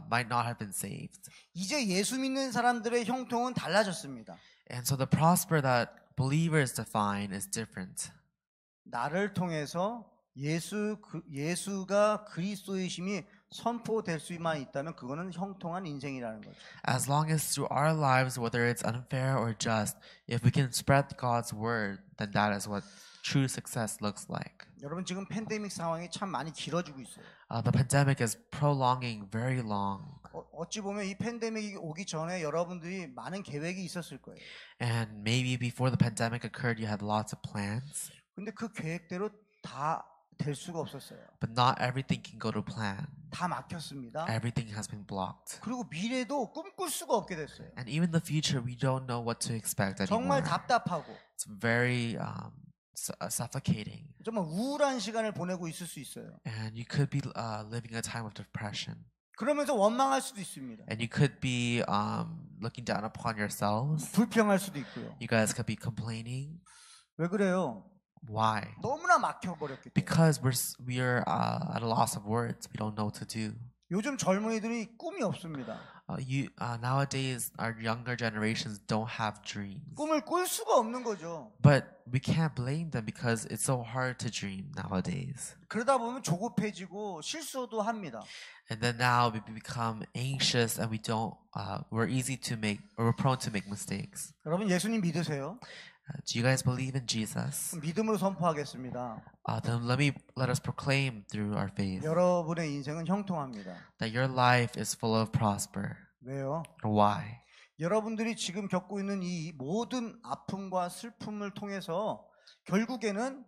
might not have been saved. 이제 예수 믿는 사람들의 형통은 달라졌습니다. And so the prosper that believers define is different. 나를 통해서 예수가 그리스도이심이 선포될 수만 있다면 그거는 형통한 인생이라는 거죠. As long as through our lives, whether it's unfair or just, if we can spread God's word, then that is what true success looks like. 여러분 지금 팬데믹 상황이 참 많이 길어지고 있어요. The pandemic is prolonging very long. 어찌 보면 이 팬데믹이 오기 전에 여러분들이 많은 계획이 있었을 거예요. And maybe before the pandemic occurred, you had lots of plans, 근데 그 계획대로 다 될 수가 없었어요. but not everything can go to plan. 다 막혔습니다. Everything has been blocked. 그리고 미래도 꿈꿀 수가 없게 됐어요. And even the future, we don't know what to expect 정말 anymore. 답답하고 It's very suffocating. 정말 우울한 시간을 보내고 있을 수 있어요. And you could be living a time of depression. 그러면서 원망할 수도 있습니다. And you could be looking down upon yourselves. 불평할 수도 있고요. You guys could be complaining. 왜 그래요? Why? 너무나 막혀버렸기 때문에. Because we're at a loss of words. We don't know what to do. 요즘 젊은이들이 꿈이 없습니다. Nowadays, our younger generations don't have dreams. 꿈을 꿀 수가 없는 거죠. But we can't blame them because it's so hard to dream nowadays. 그러다 보면 조급해지고 실수도 합니다. And then now we become anxious and we're prone to make mistakes. 여러분 예수님 믿으세요? Do you guys believe in Jesus? 믿음으로 선포하겠습니다. Then let us proclaim through our faith 여러분의 인생은 형통합니다. that your life is full of prosper. 왜요? Why? 여러분들이 지금 겪고 있는 이 모든 아픔과 슬픔을 통해서 결국에는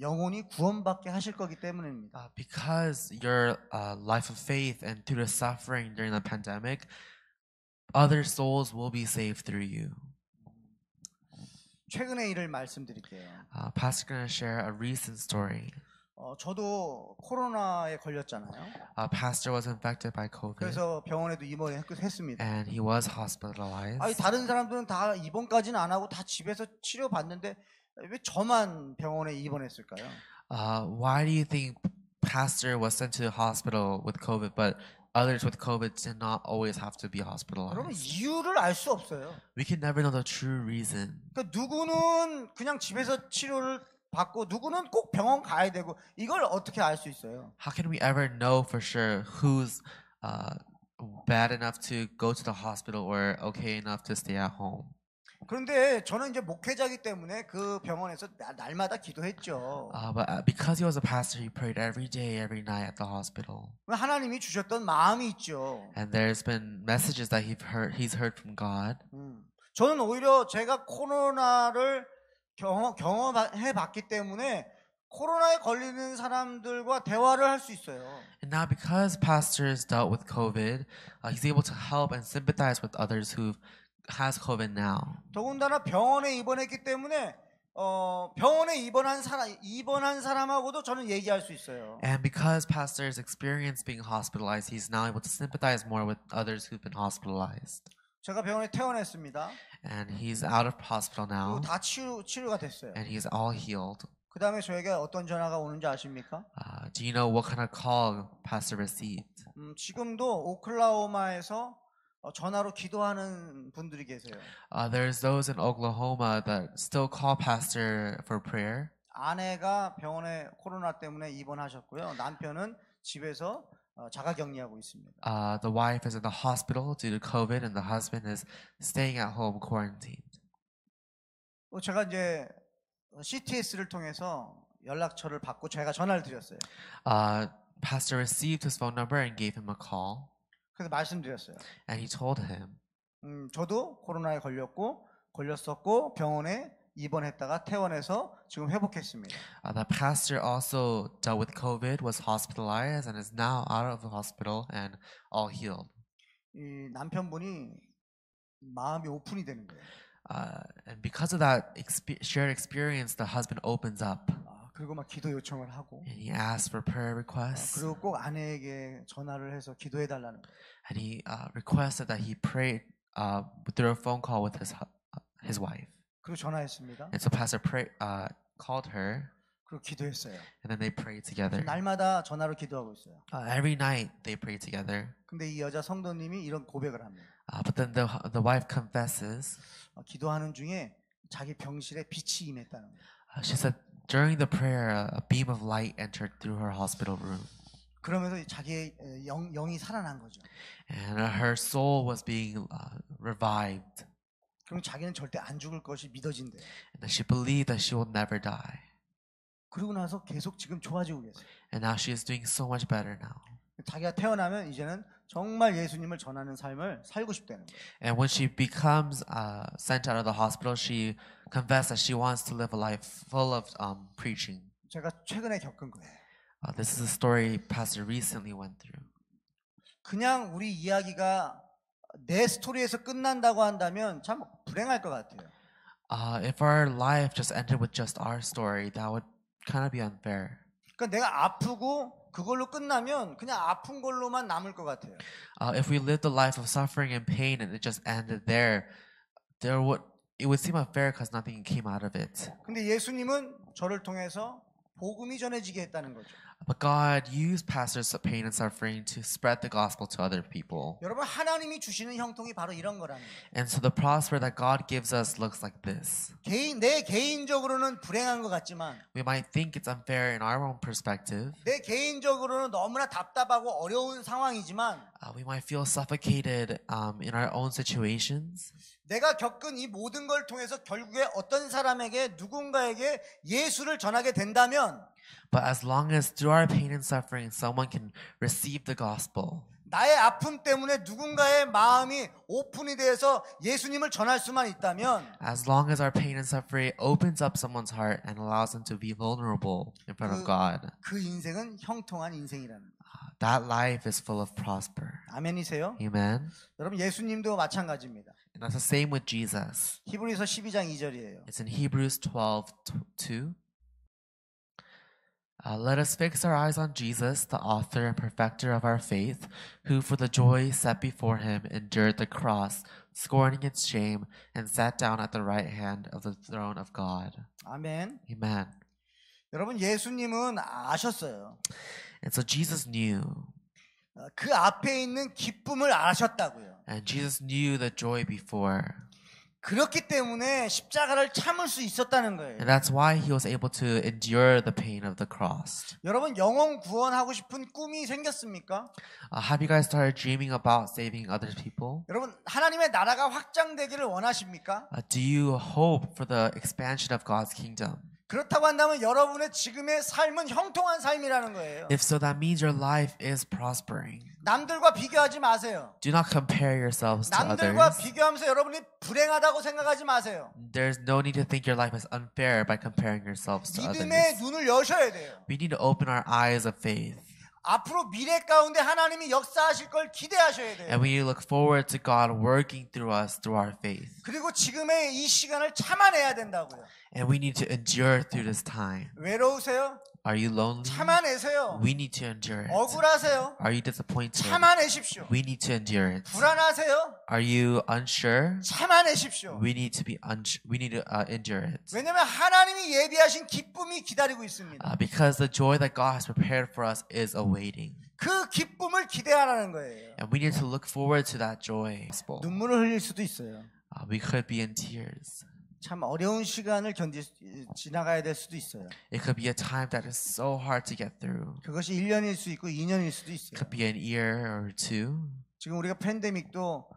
영혼이 구원받게 하실 거기 때문입니다. Because your life of faith and through the suffering during the pandemic, other souls will be saved through you. 최근의 일을 말씀드릴게요. Pastor going to share a recent story. 저도 코로나에 걸렸잖아요. Pastor was infected by COVID, 그래서 병원에도 입원했습니다. and he was hospitalized. 아니 다른 사람들은 다 입원까지는 안 하고 다 집에서 치료 받는데 왜 저만 병원에 입원했을까요? Why do you think Pastor was sent to the hospital with COVID, but others with COVID did not always have to be 여러분 hospitalized? 이유를 알 수 없어요. We can never know the true reason. 그러니까 누구는 그냥 집에서 치료를 받고 누구는 꼭 병원 가야 되고 이걸 어떻게 알 수 있어요? How can we ever know for sure who's bad enough to go to the hospital or okay enough to stay at home? 그런데 저는 이제 목회자이기 때문에 그 병원에서 날마다 기도했죠. But because he was a pastor, he prayed every day, every night at the hospital. 하나님이 주셨던 마음이 있죠. And there's been messages that he's heard from God. 저는 오히려 제가 코로나를 경험해 봤기 때문에 코로나에 걸리는 사람들과 대화를 할 수 있어요. And now because pastors dealt with COVID, he's able to help and sympathize with others who has COVID now. 더군다나 병원에 입원했기 때문에 병원에 입원한 사람하고도 저는 얘기할 수 있어요. And because pastors experience being hospitalized, he's now able to sympathize more with others who've been hospitalized. 제가 병원에 퇴원했습니다. And he's out of hospital now. 그리고 다 치료가 됐어요. And he's all healed. 그 다음에 저에게 어떤 전화가 오는지 아십니까? Do you know what kind of call Pastor received? 지금도 오클라호마에서 전화로 기도하는 분들이 계세요. There's those in Oklahoma that still call pastor for prayer. 아내가 병원에 코로나 때문에 입원하셨고요. 남편은 집에서 자가격리하고 있습니다. The wife is in the hospital due to COVID, and the husband is staying at home quarantined. 제가 이제 CTS를 통해서 연락처를 받고 제가 전화를 드렸어요. Pastor received his phone number and gave him a call, 그래서 말씀드렸어요. and he told him, 저도 코로나에 걸렸었고 병원에 입원했다가 퇴원해서 지금 회복했습니다. the pastor also dealt with COVID, was hospitalized, and is now out of the hospital and all healed. 이 남편분이 마음이 오픈이 되는 거예요. And because of that shared experience, the husband opens up 그리고 막 기도 요청을 하고 and he asks for prayer requests. 그리고 꼭 아내에게 전화를 해서 기도해 달라는 거예요. And he requested that he prayed through a phone call with his wife. 그리고 전화했습니다. And so pastor called her, 그리고 기도했어요. and then they prayed together. 날마다 전화로 기도하고 있어요. Every night they prayed together. 근데 이 여자 성도님이 이런 고백을 합니다. But then the wife confesses. 기도하는 중에 자기 병실에 빛이 임했다는 거예요. She said during the prayer, a beam of light entered through her hospital room. 그러면서 자기의 영이 살아난 거죠. And her soul was being revived. 그럼 자기는 절대 안 죽을 것이 믿어진대요. And that she believed that she will never die. 그러고 나서 계속 지금 좋아지고 계세요. And now she is doing so much better now. 자기가 태어나면 이제는 정말 예수님을 전하는 삶을 살고 싶다는 거예요. And when she becomes sent out of the hospital, she confessed that she wants to live a life full of preaching. 제가 최근에 겪은 거예요. This is a story Pastor recently went through. 그냥 우리 이야기가 내 스토리에서 끝난다고 한다면 참 불행할 것 같아요. If our life just ended with just our story, that would kind of be unfair. 그러니까 내가 아프고 그걸로 끝나면 그냥 아픈 걸로만 남을 것 같아요. If we lived a life of suffering and pain and it just ended there, it would seem unfair because nothing came out of it. 근데 예수님은 저를 통해서 복음이 전해지게 했다는 거죠. But God used pastors' pain and suffering to spread the gospel to other people. 여러분 하나님이 주시는 형통이 바로 이런 거라는 거예요. And so the prosper that God gives us looks like this. 내 개인적으로는 불행한 것 같지만 We might think it's unfair in our own perspective. 내 개인적으로는 너무나 답답하고 어려운 상황이지만 We might feel suffocated in our own situations. 내가 겪은 이 모든 걸 통해서 결국에 어떤 사람에게 누군가에게 예수를 전하게 된다면 But as long as through our pain and suffering, someone can receive the gospel. 나의 아픔 때문에 누군가의 마음이 오픈이 돼서 예수님을 전할 수만 있다면 As long as our pain and suffering opens up someone's heart and allows them to be vulnerable in front of God, 그 인생은 형통한 인생이라는 거예요. that life is full of prosper. 아멘이세요? Amen. 여러분 예수님도 마찬가지입니다. And that's the same with Jesus. 히브리서 12장 2절이에요. It's in Hebrews 12:2. Let us fix our eyes on Jesus, the author and perfecter of our faith, who for the joy set before him endured the cross, scorning its shame, and sat down at the right hand of the throne of God. 아멘. Amen. 여러분 예수님은 아셨어요. And so Jesus knew, 그 앞에 있는 기쁨을 아셨다고요. and Jesus knew the joy before. 그렇기 때문에 십자가를 참을 수 있었다는 거예요. And that's why he was able to endure the pain of the cross. 여러분 영혼 구원하고 싶은 꿈이 생겼습니까? Have you guys started dreaming about saving other people? 여러분 하나님의 나라가 확장되기를 원하십니까? Do you hope for the expansion of God's kingdom? 그렇다고 한다면 여러분의 지금의 삶은 형통한 삶이라는 거예요. If so, that means your life is prospering. 남들과 비교하지 마세요. Do not compare yourselves to 남들과 others. 비교하면서 여러분이 불행하다고 생각하지 마세요. There's no need to think your life is unfair by comparing yourselves to 믿음의 others. 눈을 여셔야 돼요. We need to open our eyes of faith. 앞으로 미래 가운데 하나님이 역사하실 걸 기대하셔야 돼요. And we look forward to God working through us through our faith. 그리고 지금의 이 시간을 참아내야 된다고요. And we need to endure through this time. 외로우세요? Are you lonely? 참아내세요. We need to endure it. 억울하세요. Are you disappointed? 참아내십시오. We need to endure it. 불안하세요. Are you unsure? 참아내십시오. We need to endure it. 왜냐하면 하나님이 예비하신 기쁨이 기다리고 있습니다. Because the joy that God has prepared for us is awaiting. 그 기쁨을 기대하라는 거예요. And we need to look forward to that joy. 눈물을 흘릴 수도 있어요. We could be in tears. 참 어려운 시간을 지나가야 될 수도 있어요. It could be a time that is so hard to get through. 그것이 1년일 수 있고 2년일 수도 It 있어요. could be an year or two. 지금 우리가 팬데믹도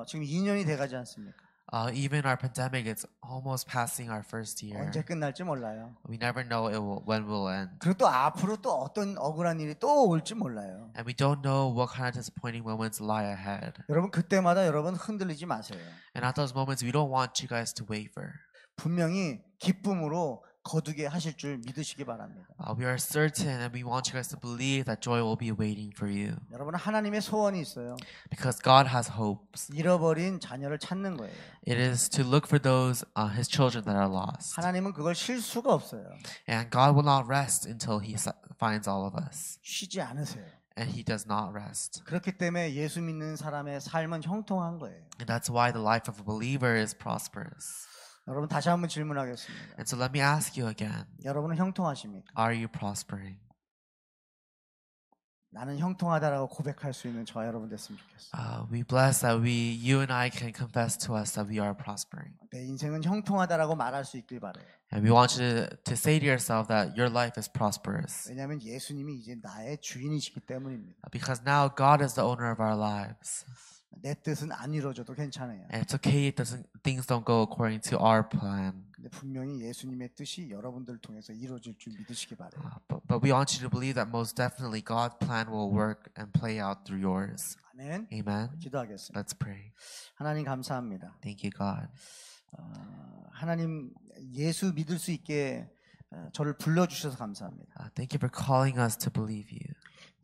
지금 2년이 돼가지 않습니까? Even our pandemic is almost passing our first year. 언제 끝날지 몰라요. We never know when it will end. 그리고 또 앞으로 또 어떤 억울한 일이 또 올지 몰라요. And we don't know what kind of disappointing moments lie ahead. 여러분 그때마다 여러분 흔들리지 마세요. And at those moments, we don't want you guys to waver. 분명히 기쁨으로 거두게 하실 줄 믿으시기 바랍니다. We are certain and we want you guys to believe that joy will be waiting for you. 여러분 하나님의 소원이 있어요. Because God has hopes. 잃어버린 자녀를 찾는 거예요. It is to look for those, His children that are lost. 하나님은 그걸 쉴 수가 없어요. And God will not rest until He finds all of us. 쉬지 않으세요. And He does not rest. 그렇기 때문에 예수 믿는 사람의 삶은 형통한 거예요. And that's why the life of a believer is prosperous. 여러분 다시 한번 질문하겠습니다. And so let me ask you again. 여러분은 형통하십니까? Are you prospering? 나는 형통하다라고 고백할 수 있는 저와 여러분 됐으면 좋겠어요. We bless that you and I can confess to us that we are prospering. 내 인생은 형통하다라고 말할 수 있길 바래요. And we want you to say to yourself that your life is prosperous. 왜냐하면 예수님이 이제 나의 주인이시기 때문입니다. Because now God is the owner of our lives. 내 뜻은 안 이루어져도 괜찮아요. And it's okay things don't go according to our plan. 근데 분명히 예수님의 뜻이 여러분들을 통해서 이루어질 줄 믿으시기 바래요. But we want you to believe that most definitely God's plan will work and play out through yours. 아멘. Amen. 기도하겠습니다. Let's pray. 하나님 감사합니다. Thank you, God. 하나님 예수 믿을 수 있게 저를 불러주셔서 감사합니다. Thank you for calling us to believe you.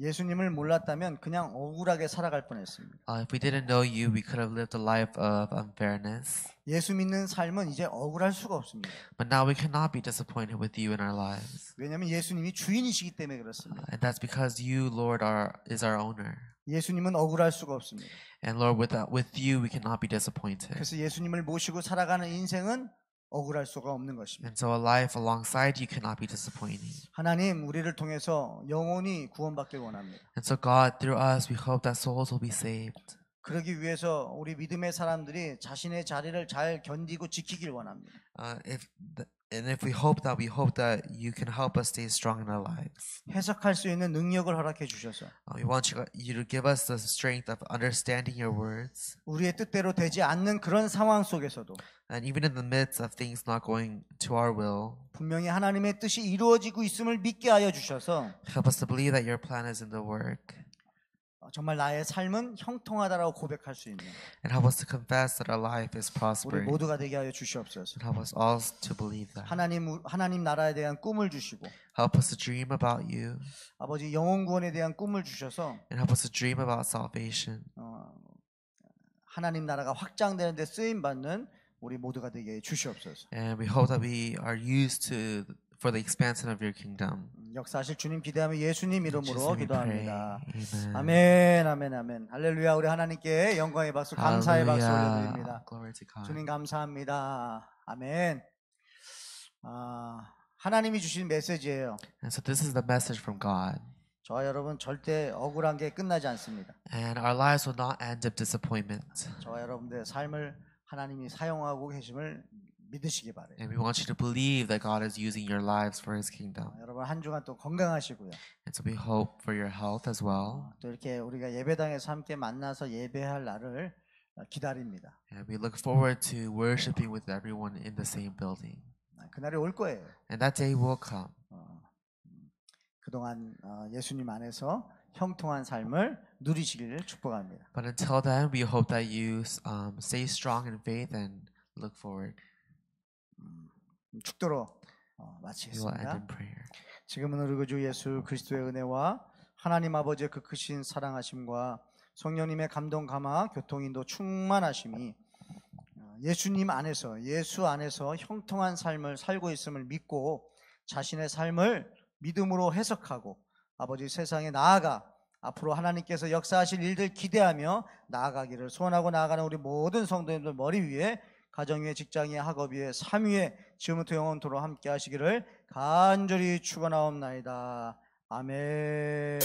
예수님을 몰랐다면 그냥 억울하게 살아갈 뻔했습니다. If we didn't know you, we could have lived a life of unfairness. 예수 믿는 삶은 이제 억울할 수가 없습니다. But now we cannot be disappointed with you in our lives. 왜냐하면 예수님이 주인이시기 때문에 그렇습니다. And that's because you, Lord, is our owner. 예수님은 억울할 수가 없습니다. And Lord, with you, we cannot be disappointed. 그래서 예수님을 모시고 살아가는 인생은 억울할 수가 없는 것입니다. And so a life alongside you cannot be disappointing. 하나님 우리를 통해서 영혼이 구원받길 원합니다. And so God, through us, we hope that souls will be saved. 그러기 위해서 우리 믿음의 사람들이 자신의 자리를 잘 견디고 지키길 원합니다. If we hope that you can help us stay strong in our lives. 해석할 수 있는 능력을 허락해 주셔서 We want you to give us the strength of understanding your words. 우리의 뜻대로 되지 않는 그런 상황 속에서도 And even in the midst of things not going to our will, 분명히 하나님의 뜻이 이루어지고 있음을 믿게 하여 주셔서 help us to believe that your plan is in the work. 정말 나의 삶은 형통하다라고 고백할 수 있는 And help us to confess that our life is 우리 prospering. 모두가 되게 하여 주시옵소서. And help us all to believe that. 하나님 나라에 대한 꿈을 주시고 Help us to dream about you. 아버지 영혼 구원에 대한 꿈을 주셔서 And help us to dream about salvation. 하나님 나라가 확장되는 데 쓰임 받는 우리 모두가 되게 해 주시옵소서. And we hope that we are used for the expansion of your kingdom. 역사하실 주님 기대하며 예수님 In Jesus' 이름으로 name we pray. 기도합니다. Amen. 아멘, 아멘, 아멘. 할렐루야. 우리 하나님께 영광의 박수, 감사의 박수 Hallelujah. 올려드립니다. Glory to God. 주님 감사합니다. 아멘. 하나님이 주신 메시지예요. And so this is the message from God. 저와 여러분 절대 억울한 게 끝나지 않습니다. And our lives will not end up disappointment. 저와 여러분들의 삶을 하나님이 사용하고 계심을 믿으시기 바래요. And we want you to believe that God is using your lives for His kingdom. 여러분 한 주간 또 건강하시고요. And so we hope for your health as well. 또 이렇게 우리가 예배당에서 함께 만나서 예배할 날을 기다립니다. And we look forward to worshiping with everyone in the same building. 그날이 올 거예요. And that day will come. 그동안 예수님 안에서 형통한 삶을 누리시기를 축복합니다. But until then, we hope that you stay strong in faith and look forward. 축도로 We will end 마치겠습니다. in prayer. 지금은 우리 주 예수 그리스도의 은혜와 하나님 아버지의 그 크신 사랑하심과 성령님의 감동 감화 교통인도 충만하심이 예수님 안에서 예수 안에서 형통한 삶을 살고 있음을 믿고 자신의 삶을 믿음으로 해석하고 아버지 세상에 나아가 앞으로 하나님께서 역사하실 일들 기대하며 나아가기를 소원하고 나아가는 우리 모든 성도님들 머리 위에, 가정 위에, 직장 위에, 학업 위에, 삶 위에 지금부터 영원토록 함께 하시기를 간절히 축원하옵나이다. 아멘.